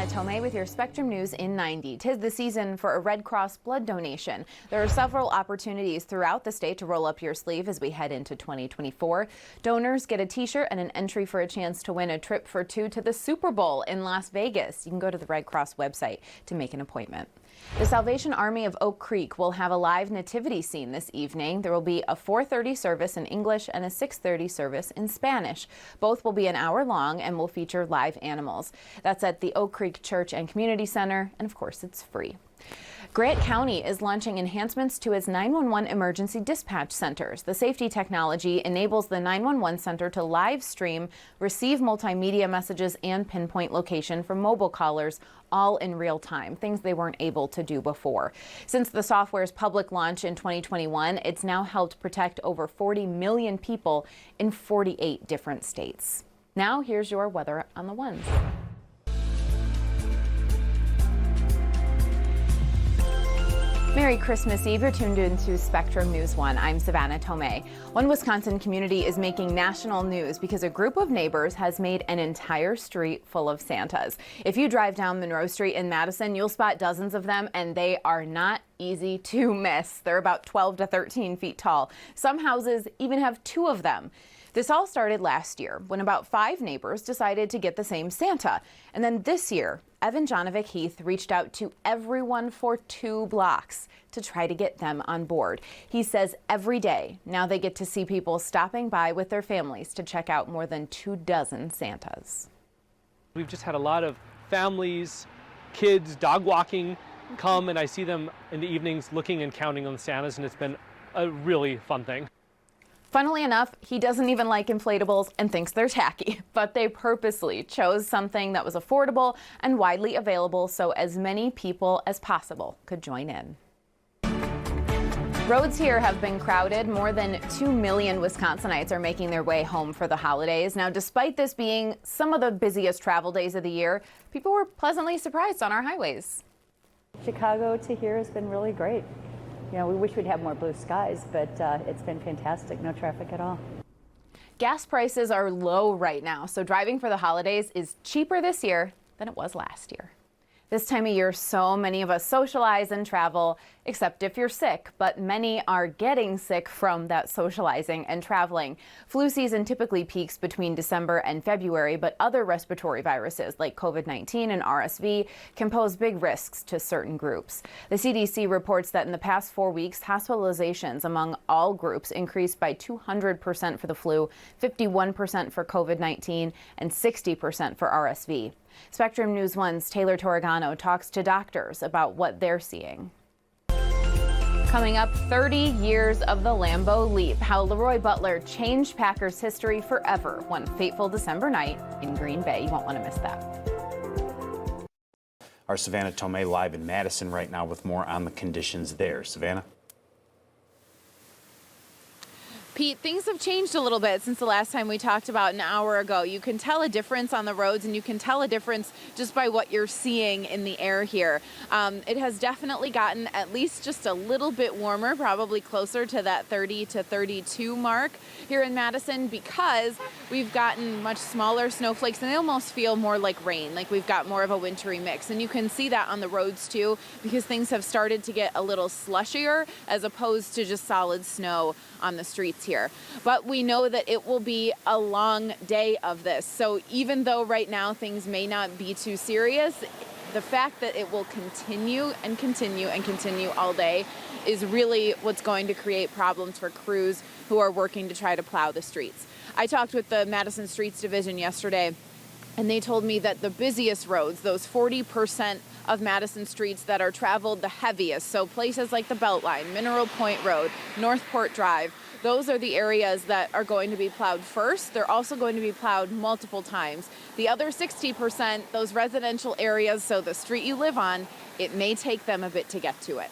Savanna Tomei with your Spectrum News in 90. 'Tis the season for a Red Cross blood donation. There are several opportunities throughout the state to roll up your sleeve as we head into 2024. Donors get a t-shirt and an entry for a chance to win a trip for two to the Super Bowl in Las Vegas. You can go to the Red Cross website to make an appointment. The Salvation Army of Oak Creek will have a live nativity scene this evening. There will be a 4:30 service in English and a 6:30 service in Spanish. Both will be an hour long and will feature live animals. That's at the Oak Creek Church and Community Center, and of course it's free. Grant County is launching enhancements to its 911 emergency dispatch centers. The safety technology enables the 911 center to live stream, receive multimedia messages, and pinpoint location from mobile callers all in real time, things they weren't able to do before. Since the software's public launch in 2021, it's now helped protect over 40 million people in 48 different states. Now here's your weather on the ones. Merry Christmas Eve. You're tuned into Spectrum News 1. I'm Savanna Tomei. One Wisconsin community is making national news because a group of neighbors has made an entire street full of Santas. If you drive down Monroe Street in Madison, you'll spot dozens of them, and they are not easy to miss. They're about 12 to 13 feet tall. Some houses even have two of them. This all started last year when about 5 neighbors decided to get the same Santa. And then this year, Evan Jonovic Heath reached out to everyone for 2 blocks to try to get them on board. He says every day now they get to see people stopping by with their families to check out more than 24 Santas. We've just had a lot of families, kids, dog walking come, and I see them in the evenings looking and counting on the Santas, and it's been a really fun thing. Funnily enough, he doesn't even like inflatables and thinks they're tacky, but they purposely chose something that was affordable and widely available so as many people as possible could join in. Roads here have been crowded. More than 2 million Wisconsinites are making their way home for the holidays. Now, despite this being some of the busiest travel days of the year, people were pleasantly surprised on our highways. Chicago to here has been really great. You know, we wish we'd have more blue skies, but it's been fantastic. No traffic at all. Gas prices are low right now, so driving for the holidays is cheaper this year than it was last year. This time of year, so many of us socialize and travel, except if you're sick, but many are getting sick from that socializing and traveling. Flu season typically peaks between December and February, but other respiratory viruses like COVID-19 and RSV can pose big risks to certain groups. The CDC reports that in the past 4 weeks, hospitalizations among all groups increased by 200% for the flu, 51% for COVID-19, and 60% for RSV. Spectrum News 1's Taylor Torregano talks to doctors about what they're seeing. Coming up, 30 years of the Lambeau Leap, how Leroy Butler changed Packers history forever one fateful December night in Green Bay. You won't want to miss that. Our Savanna Tomei live in Madison right now with more on the conditions there. Savannah? Pete, things have changed a little bit since the last time we talked about an hour ago. You can tell a difference on the roads, and you can tell a difference just by what you're seeing in the air here. It has definitely gotten at least just a little bit warmer, probably closer to that 30 to 32 mark here in Madison, because we've gotten much smaller snowflakes, and they almost feel more like rain, like we've got more of a wintry mix. And you can see that on the roads too, because things have started to get a little slushier as opposed to just solid snow on the streets here. But we know that it will be a long day of this. So even though right now things may not be too serious, the fact that it will continue and continue and continue all day is really what's going to create problems for crews who are working to try to plow the streets. I talked with the Madison Streets Division yesterday, and they told me that the busiest roads, those 40% of Madison streets that are traveled the heaviest, so places like the Beltline, Mineral Point Road, Northport Drive, those are the areas that are going to be plowed first. They're also going to be plowed multiple times. The other 60%, those residential areas, so the street you live on, it may take them a bit to get to it.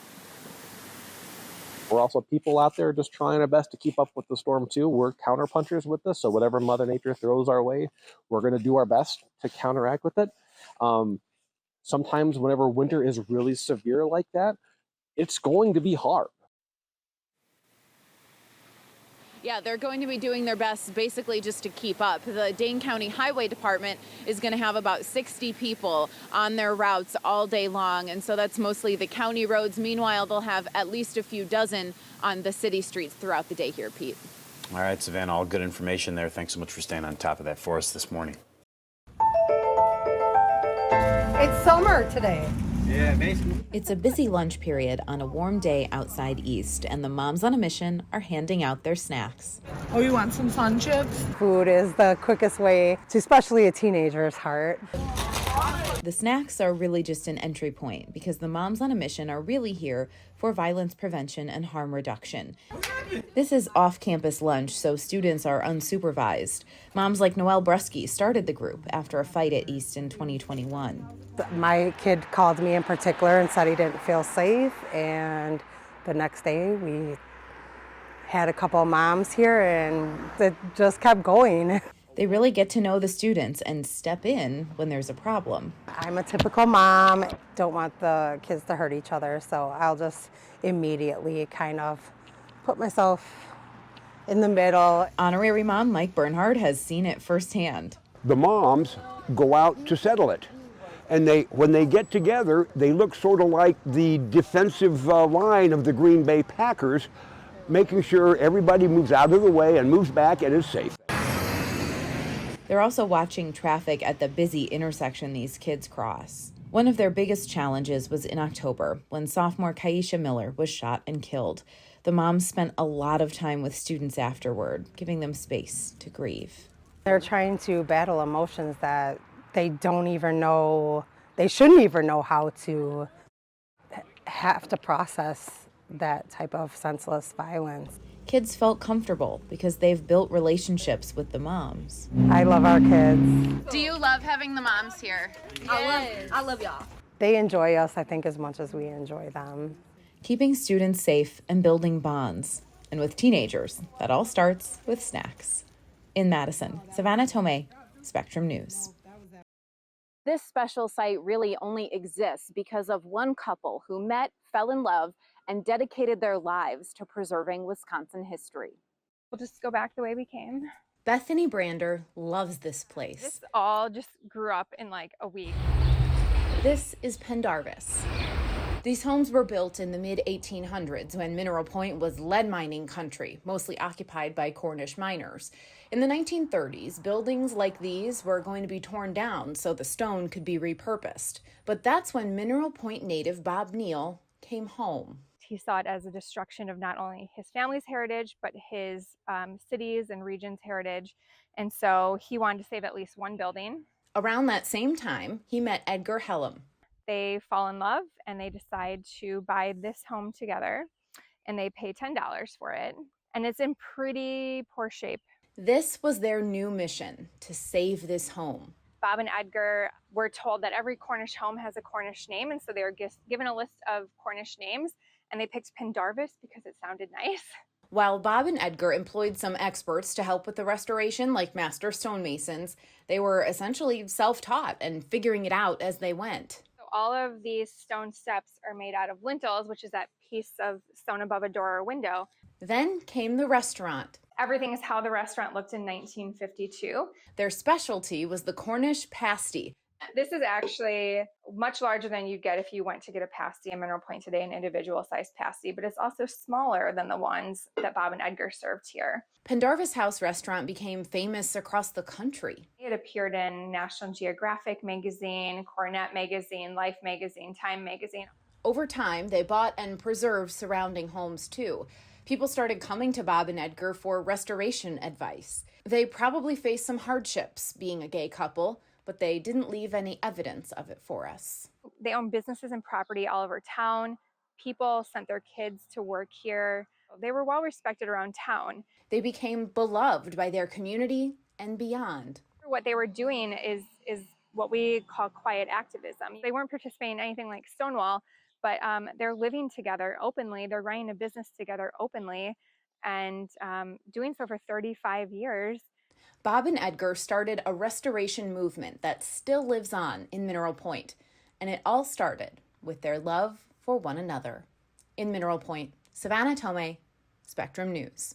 We're also people out there just trying our best to keep up with the storm too. We're counterpunchers with this, so whatever Mother Nature throws our way, we're going to do our best to counteract with it. Sometimes whenever winter is really severe like that, it's going to be hard. Yeah, they're going to be doing their best basically just to keep up. The Dane County Highway Department is going to have about 60 people on their routes all day long, and so that's mostly the county roads. Meanwhile, they'll have at least a few dozen on the city streets throughout the day here, Pete. All right, Savanna, all good information there. Thanks so much for staying on top of that for us this morning. It's summer today. Yeah, basically. It's a busy lunch period on a warm day outside East, and the moms on a mission are handing out their snacks. Oh, you want some sun chips? Food is the quickest way to especially a teenager's heart. The snacks are really just an entry point because the moms on a mission are really here for violence prevention and harm reduction. This is off-campus lunch, so students are unsupervised. Moms like Noelle Bresky started the group after a fight at East in 2021. My kid called me in particular and said he didn't feel safe, and the next day we had a couple of moms here and it just kept going. They really get to know the students and step in when there's a problem. I'm a typical mom, don't want the kids to hurt each other, so I'll just immediately kind of put myself in the middle. Honorary mom Mike Bernhard has seen it firsthand. The moms go out to settle it. And when they get together, they look sort of like the defensive line of the Green Bay Packers, making sure everybody moves out of the way and moves back and is safe. They're also watching traffic at the busy intersection these kids cross. One of their biggest challenges was in October when sophomore Kaisha Miller was shot and killed. The moms spent a lot of time with students afterward, giving them space to grieve. They're trying to battle emotions that they don't even know, they shouldn't even know how to have to process that type of senseless violence. Kids felt comfortable because they've built relationships with the moms. I love our kids. Do you love having the moms here? I love y'all. They enjoy us, I think, as much as we enjoy them. Keeping students safe and building bonds. And with teenagers, that all starts with snacks. In Madison, Savanna Tomei, Spectrum News. This special site really only exists because of one couple who met, fell in love, and dedicated their lives to preserving Wisconsin history. We'll just go back the way we came. Bethany Brander loves this place. This all just grew up in like a week. This is Pendarvis. These homes were built in the mid-1800s when Mineral Point was lead mining country, mostly occupied by Cornish miners. In the 1930s, buildings like these were going to be torn down so the stone could be repurposed. But that's when Mineral Point native Bob Neal came home. He saw it as a destruction of not only his family's heritage, but his cities and region's heritage. And so he wanted to save at least one building. Around that same time, he met Edgar Hellum. They fall in love and they decide to buy this home together, and they pay $10 for it. And it's in pretty poor shape. This was their new mission, to save this home. Bob and Edgar were told that every Cornish home has a Cornish name, and so they were given a list of Cornish names, and they picked Pendarvis because it sounded nice. While Bob and Edgar employed some experts to help with the restoration, like master stonemasons, they were essentially self-taught and figuring it out as they went. So all of these stone steps are made out of lintels, which is that piece of stone above a door or window. Then came the restaurant. Everything is how the restaurant looked in 1952. Their specialty was the Cornish pasty. This is actually much larger than you'd get if you went to get a pasty in Mineral Point today, an individual sized pasty, but it's also smaller than the ones that Bob and Edgar served here. Pendarvis House Restaurant became famous across the country. It appeared in National Geographic magazine, Cornet magazine, Life magazine, Time magazine. Over time, they bought and preserved surrounding homes too. People started coming to Bob and Edgar for restoration advice. They probably faced some hardships being a gay couple, but they didn't leave any evidence of it for us. They own businesses and property all over town. People sent their kids to work here. They were well respected around town. They became beloved by their community and beyond. What they were doing is what we call quiet activism. They weren't participating in anything like Stonewall, but they're living together openly. They're running a business together openly and doing so for 35 years. Bob and Edgar started a restoration movement that still lives on in Mineral Point, and it all started with their love for one another. In Mineral Point, Savanna Tomei, Spectrum News.